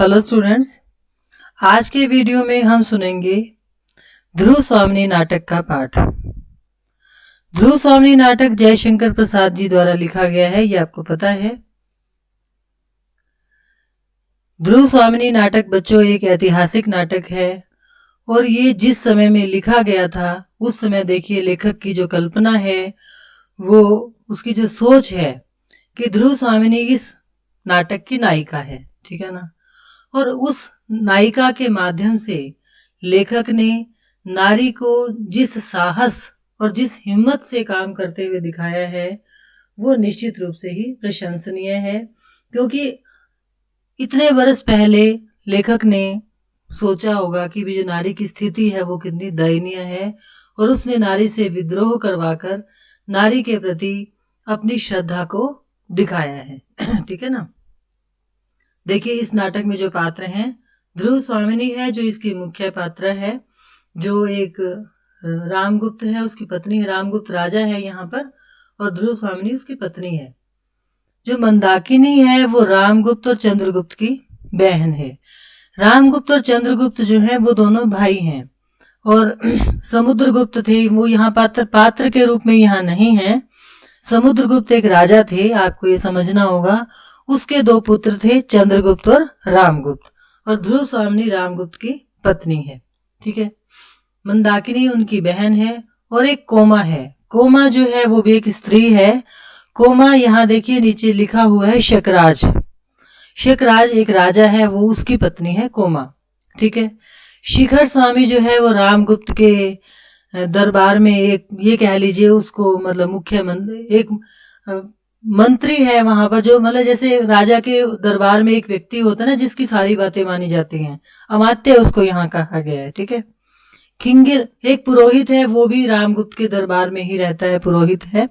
Hello students, आज के video में हम सुनेंगे ध्रुव स्वामिनी नाटक का पाठ। ध्रुव स्वामिनी नाटक जयशंकर प्रसाद जी द्वारा लिखा गया है, ये आपको पता है। ध्रुव स्वामिनी नाटक बच्चों एक ऐतिहासिक नाटक है और ये जिस समय में लिखा गया था उस समय देखिए लेखक की जो कल्पना है, वो उसकी जो सोच है कि ध्रुव स्वामिनी इस नाटक की नायिका है, ठीक है ना। और उस नायिका के माध्यम से लेखक ने नारी को जिस साहस और जिस हिम्मत से काम करते हुए दिखाया है वो निश्चित रूप से ही प्रशंसनीय है, क्योंकि इतने वर्ष पहले लेखक ने सोचा होगा कि जो नारी की स्थिति है वो कितनी दयनीय है और उसने नारी से विद्रोह करवाकर नारी के प्रति अपनी श्रद्धा को दिखाया है ठीक है ना। देखिए इस नाटक में जो पात्र हैं, ध्रुव स्वामिनी है जो इसकी मुख्य पात्र है, जो एक रामगुप्त है, उसकी पत्नी रामगुप्त राजा है यहाँ पर, और ध्रुव स्वामिनी उसकी पत्नी है। जो मंदाकिनी है वो रामगुप्त और चंद्रगुप्त की बहन है। रामगुप्त और चंद्रगुप्त जो है वो दोनों भाई हैं, और समुद्रगुप्त थे वो यहाँ पात्र के रूप में यहाँ नहीं है। समुद्रगुप्त एक राजा थे, आपको ये समझना होगा। उसके दो पुत्र थे, चंद्रगुप्त और रामगुप्त, और ध्रुव स्वामिनी रामगुप्त की पत्नी है, ठीक है। मंदाकिनी उनकी बहन है, और एक कोमा है। कोमा जो है वो भी एक स्त्री है। कोमा यहाँ देखिए नीचे लिखा हुआ है शकराज। शकराज एक राजा है, वो उसकी पत्नी है कोमा, ठीक है। शिखर स्वामी जो है वो रामगुप्त के दरबार में एक, ये कह लीजिए उसको मतलब मुख्य एक मंत्री है वहां पर, जो मतलब जैसे राजा के दरबार में एक व्यक्ति होता है ना जिसकी सारी बातें मानी जाती हैं, अमात्य उसको यहाँ कहा गया है, ठीक है। खिंगिर एक पुरोहित है, वो भी रामगुप्त के दरबार में ही रहता है, पुरोहित है।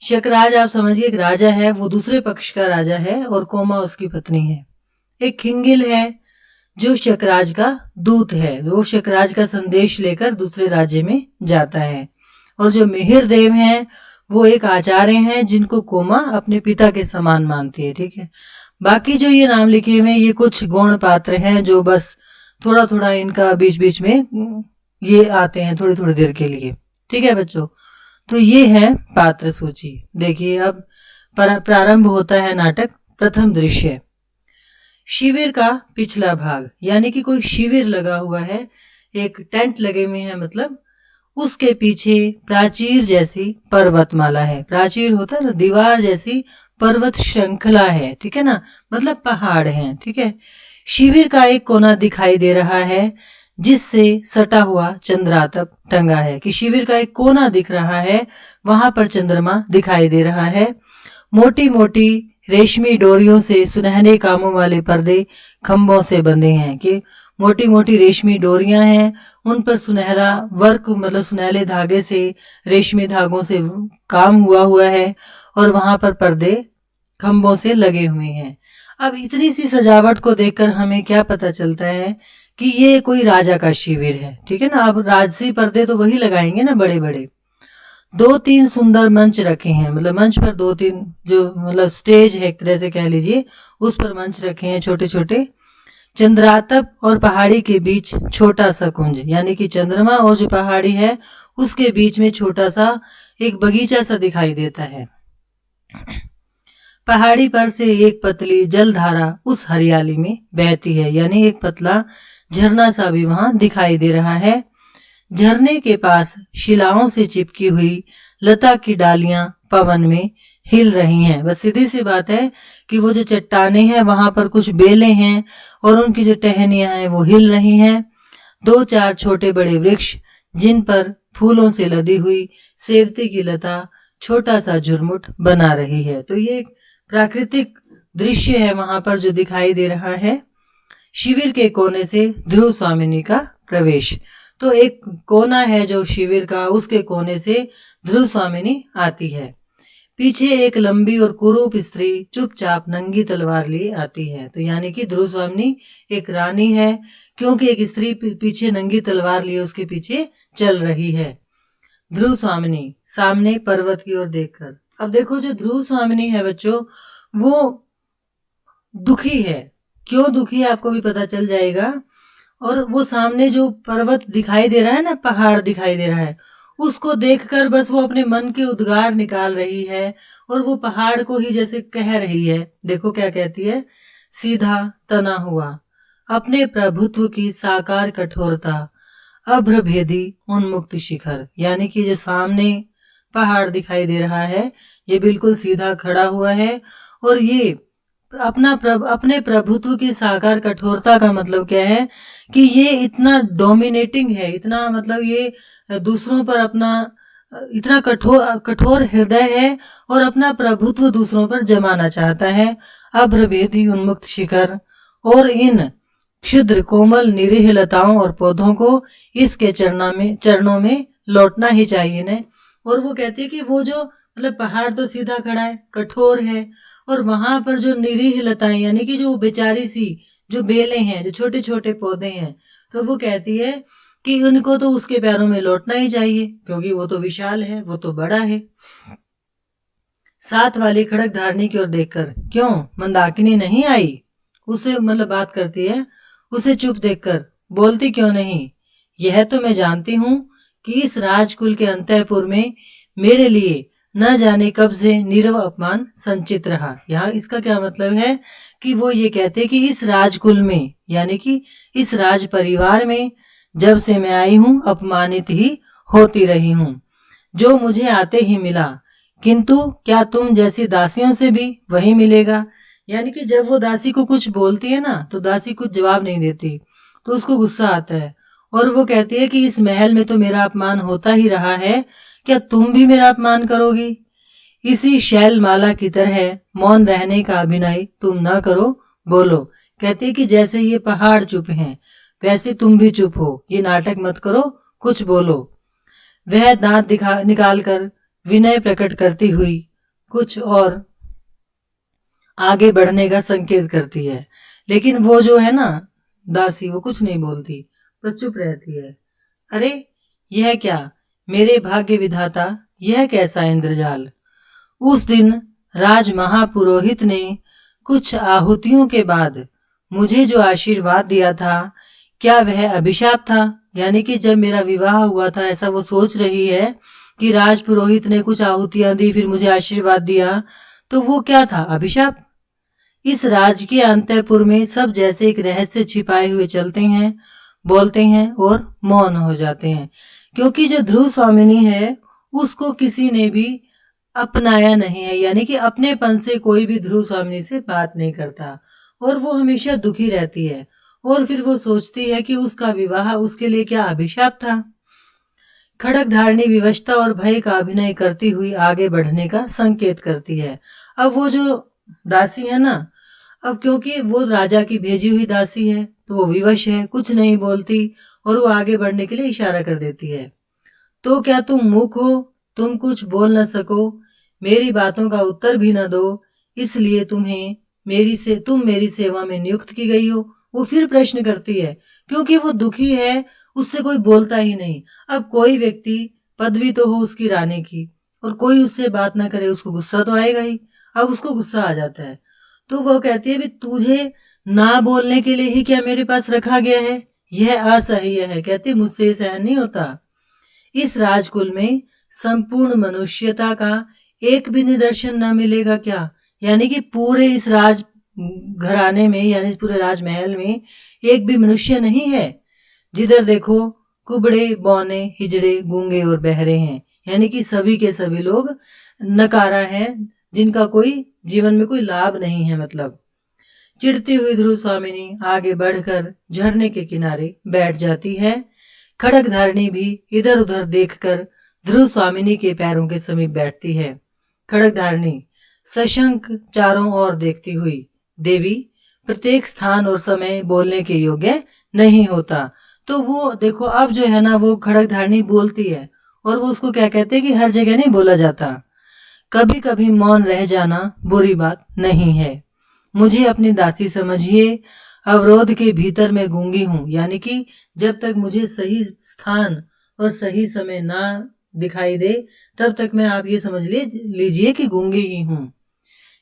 शकराज आप समझिए एक राजा है, वो दूसरे पक्ष का राजा है, और कोमा उसकी पत्नी है। एक खिंगिल है जो शकराज का दूत है, वो शकराज का संदेश लेकर दूसरे राज्य में जाता है। और जो मिहिर देव हैं वो एक आचार्य हैं जिनको कोमा अपने पिता के समान मानती है, ठीक है। बाकी जो ये नाम लिखे हुए ये कुछ गौण पात्र हैं जो बस थोड़ा थोड़ा इनका बीच बीच में ये आते हैं थोड़ी थोड़ी देर के लिए, ठीक है बच्चों। तो ये है पात्र सूची। देखिए अब प्रारंभ होता है नाटक। प्रथम दृश्य शिविर का पिछला भाग, यानी कि कोई शिविर लगा हुआ है, एक टेंट लगे हुए हैं, मतलब उसके पीछे प्राचीर जैसी पर्वतमाला है। प्राचीर होता है ना, दीवार जैसी पर्वत श्रृंखला है, ठीक है ना, मतलब पहाड़ हैं, ठीक है। शिविर का एक कोना दिखाई दे रहा है जिससे सटा हुआ चंद्रातप टंगा है, कि शिविर का एक कोना दिख रहा है, वहां पर चंद्रमा दिखाई दे रहा है। मोटी मोटी रेशमी डोरियों से सुनहरे कामों वाले पर्दे खंभों से बंधे हैं, कि मोटी मोटी रेशमी डोरियां हैं, उन पर सुनहरा वर्क मतलब सुनहरे धागे से, रेशमी धागों से काम हुआ है, और वहां पर पर्दे खंभों से लगे हुए हैं। अब इतनी सी सजावट को देखकर हमें क्या पता चलता है कि ये कोई राजा का शिविर है, ठीक है ना। अब राजसी पर्दे तो वही लगाएंगे ना, बड़े बड़े। दो तीन सुंदर मंच रखे हैं, मतलब मंच पर दो तीन जो मतलब स्टेज है एक तरह से कह लीजिए, उस पर मंच रखे हैं छोटे छोटे। चंद्रातप और पहाड़ी के बीच छोटा सा कुंज, यानी कि चंद्रमा और जो पहाड़ी है उसके बीच में छोटा सा एक बगीचा सा दिखाई देता है। पहाड़ी पर से एक पतली जलधारा उस हरियाली में बहती है, यानी एक पतला झरना सा भी वहां दिखाई दे रहा है। झरने के पास शिलाओं से चिपकी हुई लता की डालियां पवन में हिल रही हैं। बस सीधी सी बात है कि वो जो चट्टाने हैं वहां पर कुछ बेलें हैं और उनकी जो टहनियां हैं वो हिल रही हैं। दो चार छोटे बड़े वृक्ष जिन पर फूलों से लदी हुई सेवती की लता छोटा सा झुरमुट बना रही है। तो ये एक प्राकृतिक दृश्य है वहां पर जो दिखाई दे रहा है। शिविर के कोने से ध्रुव स्वामिनी का प्रवेश, तो एक कोना है जो शिविर का, उसके कोने से ध्रुव स्वामिनी आती है। पीछे एक लंबी और कुरूप स्त्री चुपचाप नंगी तलवार लिए आती है, तो यानी कि ध्रुव स्वामिनी एक रानी है, क्योंकि एक स्त्री पीछे नंगी तलवार लिए उसके पीछे चल रही है। ध्रुव स्वामिनी सामने पर्वत की ओर देखकर। अब देखो जो ध्रुव स्वामिनी है बच्चों, वो दुखी है। क्यों दुखी है आपको भी पता चल जाएगा। और वो सामने जो पर्वत दिखाई दे रहा है ना, पहाड़ दिखाई दे रहा है, उसको देखकर बस वो अपने मन के उद्गार निकाल रही है और वो पहाड़ को ही जैसे कह रही है। देखो क्या कहती है, सीधा तना हुआ अपने प्रभुत्व की साकार कठोरता, अभ्रभेदी उन्मुक्त शिखर। यानी कि जो सामने पहाड़ दिखाई दे रहा है ये बिल्कुल सीधा खड़ा हुआ है और ये अपने प्रभुत्व की साकार कठोरता का मतलब क्या है कि ये इतना डोमिनेटिंग है, इतना मतलब ये दूसरों पर अपना इतना कठोर हृदय है और अपना प्रभुत्व दूसरों पर जमाना चाहता है। अभ्रभेदी उन्मुक्त शिखर, और इन क्षुद्र कोमल निरीह लताओं और पौधों को इसके चरणों में लौटना ही चाहिए न। और वो कहती है कि वो जो मतलब पहाड़ तो सीधा खड़ा है, कठोर है, और वहां पर जो निरीह लताएं यानी कि जो बेचारी सी जो बेलें हैं, जो छोटे छोटे पौधे हैं, तो वो कहती है कि उनको तो उसके पैरों में लौटना ही चाहिए क्योंकि वो तो विशाल है, वो तो बड़ा है। साथ वाली खड़क धारनी की ओर देखकर, क्यों मंदाकिनी नहीं आई, उसे मतलब बात करती है, उसे चुप देखकर बोलती क्यों नहीं। यह तो मैं जानती हूं कि इस राजकुल के अंतःपुर में मेरे लिए न जाने कब से नीरव अपमान संचित रहा। यहाँ इसका क्या मतलब है कि वो ये कहते कि इस राजकुल में यानी कि इस राज परिवार में जब से मैं आई हूं अपमानित ही होती रही हूं, जो मुझे आते ही मिला। किंतु क्या तुम जैसी दासियों से भी वही मिलेगा। यानी कि जब वो दासी को कुछ बोलती है ना तो दासी कुछ जवाब नहीं देती तो उसको गुस्सा आता है और वो कहती है कि इस महल में तो मेरा अपमान होता ही रहा है, क्या तुम भी मेरा अपमान करोगी। इसी शैल माला की तरह मौन रहने का अभिनय तुम न करो, बोलो। कहते कि जैसे ये पहाड़ चुप हैं वैसे तुम भी चुप हो, ये नाटक मत करो, कुछ बोलो। वह दांत निकाल कर विनय प्रकट करती हुई कुछ और आगे बढ़ने का संकेत करती है, लेकिन वो जो है ना दासी वो कुछ नहीं बोलती, बस चुप रहती है। अरे यह क्या मेरे भाग्य विधाता, यह कैसा इंद्रजाल। उस दिन राज महापुरोहित ने कुछ आहुतियों के बाद मुझे जो आशीर्वाद दिया था, क्या वह अभिशाप था। यानी कि जब मेरा विवाह हुआ था, ऐसा वो सोच रही है कि राज पुरोहित ने कुछ आहुतियां दी फिर मुझे आशीर्वाद दिया, तो वो क्या था, अभिशाप। इस राज के अंतःपुर में सब जैसे एक रहस्य छिपाए हुए चलते हैं, बोलते हैं और मौन हो जाते हैं, क्योंकि जो ध्रुव स्वामिनी है उसको किसी ने भी अपनाया नहीं है। यानी कि अपनेपन से कोई भी ध्रुव स्वामिनी से बात नहीं करता और वो हमेशा दुखी रहती है और फिर वो सोचती है कि उसका विवाह उसके लिए क्या अभिशाप था। खड़क धारणी विवशता और भय का अभिनय करती हुई आगे बढ़ने का संकेत करती है। अब वो जो दासी है ना, अब क्योंकि वो राजा की भेजी हुई दासी है तो वो विवश है, कुछ नहीं बोलती और वो आगे बढ़ने के लिए इशारा कर देती है। तो क्या तुम मूक हो, तुम कुछ बोल न सको, मेरी बातों का उत्तर भी न दो, इसलिए तुम मेरी सेवा में नियुक्त की गई हो। वो फिर प्रश्न करती है क्योंकि वो दुखी है, उससे कोई बोलता ही नहीं। अब कोई व्यक्ति पदवी तो हो उसकी रानी की और कोई उससे बात ना करे, उसको गुस्सा तो आएगा ही। अब उसको गुस्सा आ जाता है तो वो कहती है भी तुझे ना बोलने के लिए ही क्या मेरे पास रखा गया है, यह असह्य है। कहती मुझसे सहन नहीं होता। इस राजकुल में संपूर्ण मनुष्यता का एक भी निदर्शन न मिलेगा क्या। यानी कि पूरे इस राज घराने में यानी पूरे राजमहल में एक भी मनुष्य नहीं है। जिधर देखो कुबड़े बौने हिजड़े गूंगे और बहरे हैं, यानी कि सभी के सभी लोग नकारा हैं, जिनका कोई जीवन में कोई लाभ नहीं है। मतलब चिढ़ती हुई ध्रुव स्वामिनी आगे बढ़कर झरने के किनारे बैठ जाती है। खड़क धारणी भी इधर उधर देखकर ध्रुव स्वामिनी के पैरों के समीप बैठती है। खड़क धारणी सशंक चारों ओर देखती हुई, देवी प्रत्येक स्थान और समय बोलने के योग्य नहीं होता। तो वो देखो अब जो है ना वो खड़क धारणी बोलती है और वो उसको क्या कहते हैं कि हर जगह नहीं बोला जाता, कभी कभी मौन रह जाना बुरी बात नहीं है। मुझे अपनी दासी समझिए, अवरोध के भीतर मैं गूंगी हूं। यानी कि जब तक मुझे सही स्थान और सही समय ना दिखाई दे तब तक मैं आप ये समझ लीजिए कि गूंगी ही हूं।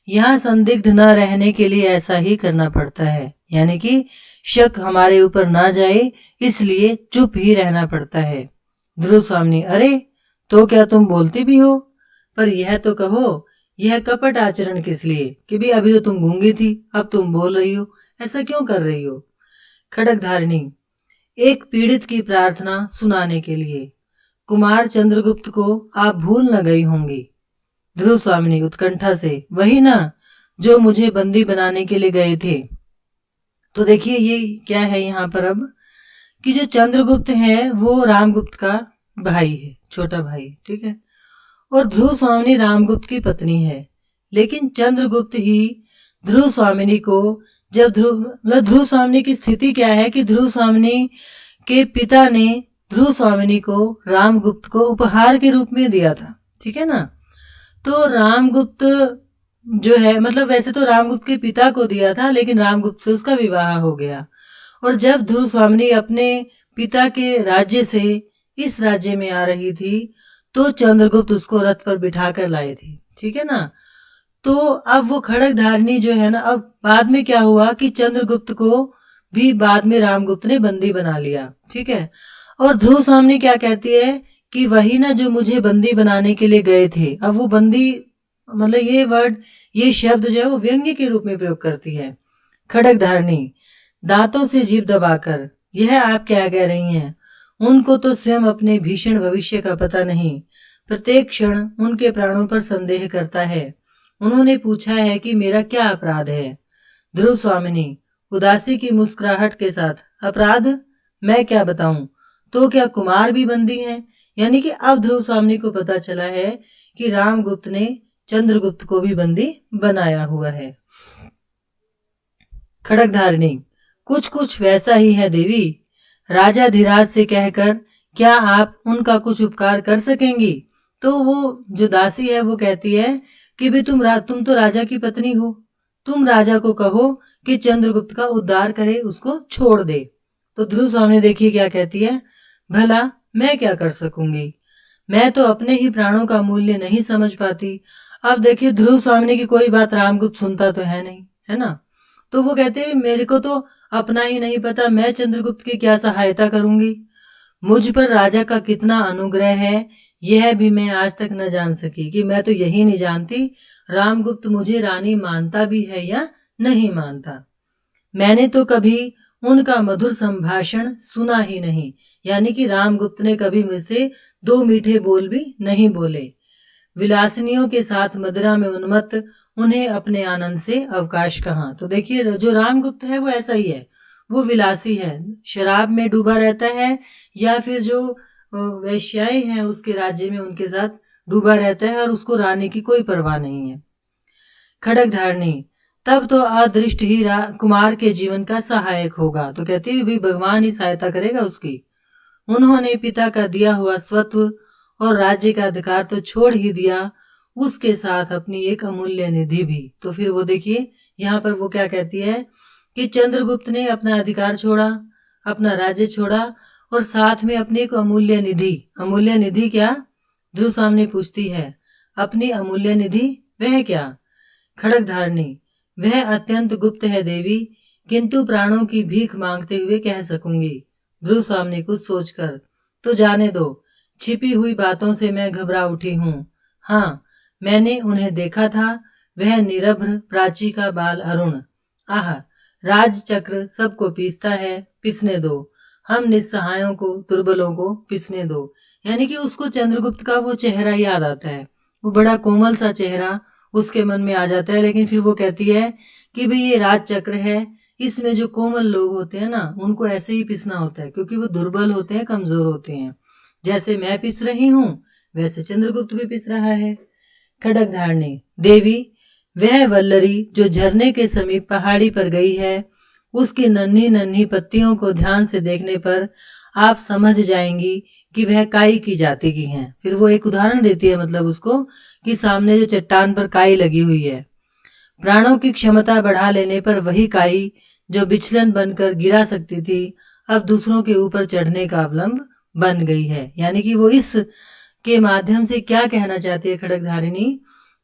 यहाँ संदिग्ध न रहने के लिए ऐसा ही करना पड़ता है। यानी कि शक हमारे ऊपर ना जाए इसलिए चुप ही रहना पड़ता है। ध्रुव स्वामी, अरे तो क्या तुम बोलती भी हो? पर यह तो कहो, यह कपट आचरण किस लिए कि भी अभी तो तुम गूंगी थी, अब तुम बोल रही हो, ऐसा क्यों कर रही हो? खड़कधारिणी, एक पीड़ित की प्रार्थना सुनाने के लिए। कुमार चंद्रगुप्त को आप भूल न गई होंगी। ध्रुव स्वामिनी उत्कंठा से, वही ना जो मुझे बंदी बनाने के लिए गए थे। तो देखिए ये क्या है यहाँ पर अब कि जो चंद्रगुप्त है वो रामगुप्त का भाई है, छोटा भाई, ठीक है। और ध्रुव स्वामिनी रामगुप्त की पत्नी है। लेकिन चंद्रगुप्त ही ध्रुव स्वामिनी को, जब ध्रुव स्वामिनी की स्थिति क्या है कि ध्रुव स्वामिनी के पिता ने ध्रुव स्वामिनी को रामगुप्त को उपहार के रूप में दिया था, ठीक है ना। तो रामगुप्त जो है, मतलब वैसे तो रामगुप्त के पिता को दिया था, लेकिन रामगुप्त से उसका विवाह हो गया। और जब ध्रुव स्वामिनी अपने पिता के राज्य से इस राज्य में आ रही थी तो चंद्रगुप्त उसको रथ पर बिठा कर लाए थे, ठीक है ना। तो अब वो खड़कधारिणी जो है ना, अब बाद में क्या हुआ कि चंद्रगुप्त को भी बाद में रामगुप्त ने बंदी बना लिया, ठीक है। और ध्रुव स्वामिनी क्या कहती है कि वही ना जो मुझे बंदी बनाने के लिए गए थे। अब वो बंदी, मतलब ये वर्ड, ये शब्द जो है वो व्यंग्य के रूप में प्रयोग करती है। खड़कधारिणी दांतों से जीभ दबाकर, यह आप क्या कह रही हैं? उनको तो स्वयं अपने भीषण भविष्य का पता नहीं, प्रत्येक क्षण उनके प्राणों पर संदेह करता है। उन्होंने पूछा है कि मेरा क्या अपराध है? ध्रुव स्वामिनी उदासी की मुस्कुराहट के साथ, अपराध मैं क्या बताऊं? तो क्या कुमार भी बंदी हैं? यानी कि अब ध्रुव स्वामिनी को पता चला है कि रामगुप्त ने चंद्रगुप्त को भी बंदी बनाया हुआ है। खड़कधारिणी, कुछ कुछ वैसा ही है देवी। राजा धीराज से कहकर क्या आप उनका कुछ उपकार कर सकेंगी? तो वो जो दासी है वो कहती है कि भी तुम तो राजा की पत्नी हो, तुम राजा को कहो कि चंद्रगुप्त का उद्धार करे, उसको छोड़ दे। तो ध्रुव स्वामी देखिए क्या कहती है, भला मैं क्या कर सकूंगी, मैं तो अपने ही प्राणों का मूल्य नहीं समझ पाती। अब देखिए ध्रुव स्वामी की कोई बात रामगुप्त सुनता तो है नहीं, है ना। तो वो कहते हैं मेरे को तो अपना ही नहीं पता, मैं चंद्रगुप्त की क्या सहायता करूंगी। मुझ पर राजा का कितना अनुग्रह है यह भी मैं आज तक न जान सकी, कि मैं तो यही नहीं जानती रामगुप्त मुझे रानी मानता भी है या नहीं मानता। मैंने तो कभी उनका मधुर संभाषण सुना ही नहीं, यानी कि रामगुप्त ने कभी मुझसे दो मीठे बोल भी नहीं बोले। विलासिनियों के साथ मदिरा में उन्मत्त, उन्हें अपने आनंद से अवकाश कहाँ। तो देखिए जो रामगुप्त है वो ऐसा ही है, वो विलासी है, शराब में डूबा रहता है, या फिर जो वैश्याएं हैं उसके राज्य में उनके साथ डूबा रहता है और उसको रानी की कोई परवाह नहीं है। खड़कधारिणी, तब तो अदृष्ट ही कुमार के जीवन का सहायक होगा। तो कहती है भी भगवान ही सहायता करेगा उसकी। उन्होंने पिता का दिया हुआ स्वत्व और राज्य का अधिकार तो छोड़ ही दिया, उसके साथ अपनी एक अमूल्य निधि भी। तो फिर वो देखिए यहाँ पर वो क्या कहती है कि चंद्रगुप्त ने अपना अधिकार छोड़ा, अपना राज्य छोड़ा और साथ में अपनी एक अमूल्य निधि। अमूल्य निधि क्या? ध्रुव सामने पूछती है, अपनी अमूल्य निधि वह क्या? खड़कधारिणी, वह अत्यंत गुप्त है देवी, किंतु प्राणों की भीख मांगते हुए कह सकूंगी। ध्रुव सामने कुछ सोचकर, तो जाने दो, छिपी हुई बातों से मैं घबरा उठी हूँ। हाँ, मैंने उन्हें देखा था, वह निरभ्र प्राची का बाल अरुण। आह, राज चक्र सबको पीसता है, पिसने दो, हम निस्सहायों को, दुर्बलों को पिसने दो। यानी कि उसको चंद्रगुप्त का वो चेहरा याद आता है, वो बड़ा कोमल सा चेहरा उसके मन में आ जाता है। लेकिन फिर वो कहती है कि भाई ये राज चक्र है, इसमें जो कोमल लोग होते हैं ना उनको ऐसे ही पिसना होता है, क्योंकि वो दुर्बल होते हैं, कमजोर होते हैं। जैसे मैं पिस रही हूँ वैसे चंद्रगुप्त भी पिस रहा है। खड़कधारिणी, देवी, वह वल्लरी जो झरने के समीप पहाड़ी पर गई है, उसकी नन्ही नन्ही पत्तियों को ध्यान से देखने पर आप समझ जाएंगी कि वह काई की जाति की हैं। फिर वो एक उदाहरण देती है, मतलब उसको कि सामने जो चट्टान पर काई लगी हुई है, प्राणों की क्षमता बढ़ा लेने पर वही काई जो विचलन बनकर गिरा सकती थी अब दूसरों के ऊपर चढ़ने का अवलंब बन गई है। यानी कि वो इस के माध्यम से क्या कहना चाहती है खड़कधारिणी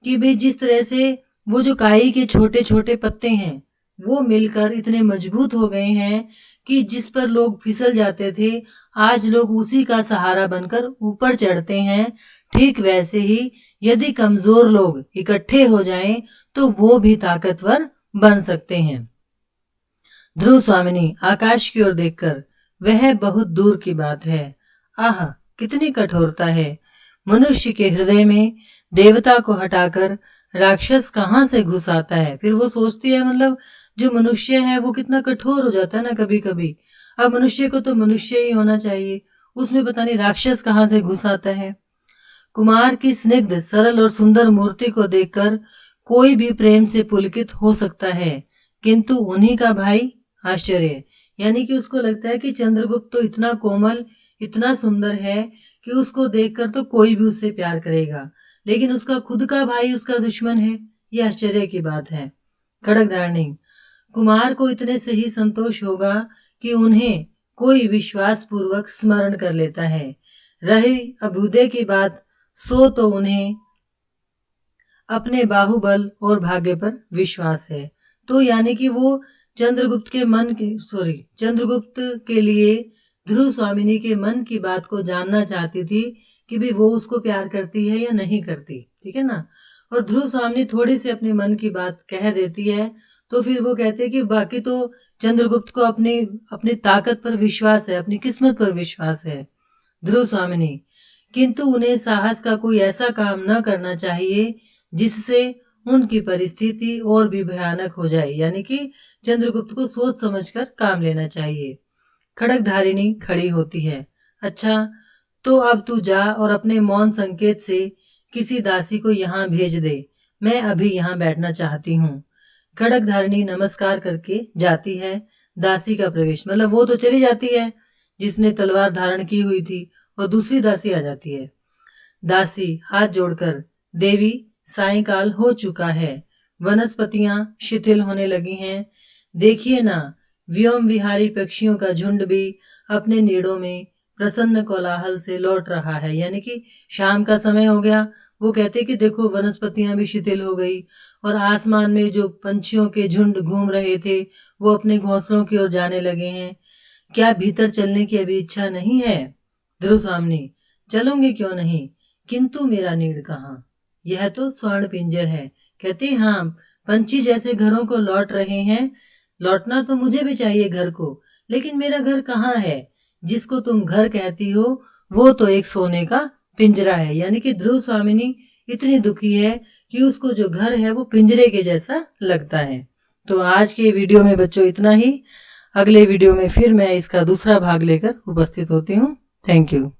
कि भाई जिस तरह से वो जो काई के छोटे छोटे पत्ते हैं वो मिलकर इतने मजबूत हो गए हैं कि जिस पर लोग फिसल जाते थे, आज लोग उसी का सहारा बनकर ऊपर चढ़ते हैं। ठीक वैसे ही यदि कमजोर लोग इकट्ठे हो जाएं, तो वो भी ताकतवर बन सकते हैं। ध्रुव स्वामिनी आकाश की ओर देखकर, वह बहुत दूर की बात है। आह, कितनी कठोरता है। मनुष्य के हृदय में देवता को हटाकर राक्षस कहाँ से घुस आता है। फिर वो सोचती है, मतलब जो मनुष्य है वो कितना कठोर हो जाता है ना कभी कभी। अब मनुष्य को तो मनुष्य ही होना चाहिए, उसमें पता नहीं राक्षस कहाँ से घुस आता है। कुमार की स्निग्ध, सरल और सुंदर मूर्ति को देखकर कोई भी प्रेम से पुलकित हो सकता है, किंतु उन्हीं का भाई आश्चर्य। यानी कि उसको लगता है कि चंद्रगुप्त तो इतना कोमल, इतना सुंदर है कि उसको देखकर तो कोई भी उससे प्यार करेगा, लेकिन उसका खुद का भाई उसका दुश्मन है। यह आश्चर्य की बात है। खड़गधारणी, कुमार को इतने से ही संतोष होगा कि उन्हें कोई विश्वास पूर्वक स्मरण कर लेता है। रही अभ्युदय की बात, सो तो उन्हें अपने बाहुबल और भाग्य पर विश्वास है। तो यानी कि वो चंद्रगुप्त के लिए ध्रुव स्वामिनी के मन की बात को जानना चाहती थी कि भी वो उसको प्यार करती है या नहीं करती, ठीक है ना। और ध्रुव स्वामिनी थोड़ी सी अपने मन की बात कह देती है, तो फिर वो कहते हैं कि बाकी तो चंद्रगुप्त को अपनी ताकत पर विश्वास है, अपनी किस्मत पर विश्वास है ध्रुव स्वामिनी, किंतु उन्हें साहस का कोई ऐसा काम न करना चाहिए जिससे उनकी परिस्थिति और भी भयानक हो जाए। यानी कि चंद्रगुप्त को सोच समझकर काम लेना चाहिए। खड़गधारिणी खड़ी होती है। अच्छा, तो अब तू जा और अपने मौन संकेत से किसी दासी को यहाँ भेज दे, मैं अभी यहाँ बैठना चाहती हूँ। खड़गधारिणी नमस्कार करके जाती है। दासी का प्रवेश, मतलब वो तो चली जाती है जिसने तलवार धारण की हुई थी, और दूसरी दासी आ जाती है। दासी हाथ जोड़कर, देवी सायंकाल हो चुका है, वनस्पतियां शिथिल होने लगी हैं, देखिए ना, व्योम विहारी पक्षियों का झुंड भी अपने नीड़ों में प्रसन्न कोलाहल से लौट रहा है। यानी कि शाम का समय हो गया। वो कहते कि देखो वनस्पतियां भी शिथिल हो गई, और आसमान में जो पंछियों के झुंड घूम रहे थे वो अपने घोंसलों की ओर जाने लगे हैं। क्या भीतर चलने की अभी इच्छा नहीं है? ध्रुव स्वामिनी, चलूंगी क्यों नहीं, किंतु मेरा नीड़ कहाँ? यह तो स्वर्ण पिंजर है। कहती, हाँ, पंछी जैसे घरों को लौट रहे हैं, लौटना तो मुझे भी चाहिए घर को, लेकिन मेरा घर कहाँ है? जिसको तुम घर कहती हो वो तो एक सोने का पिंजरा है। यानी कि ध्रुव स्वामिनी इतनी दुखी है कि उसको जो घर है वो पिंजरे के जैसा लगता है। तो आज के वीडियो में बच्चों इतना ही। अगले वीडियो में फिर मैं इसका दूसरा भाग लेकर उपस्थित होती हूँ। Thank you.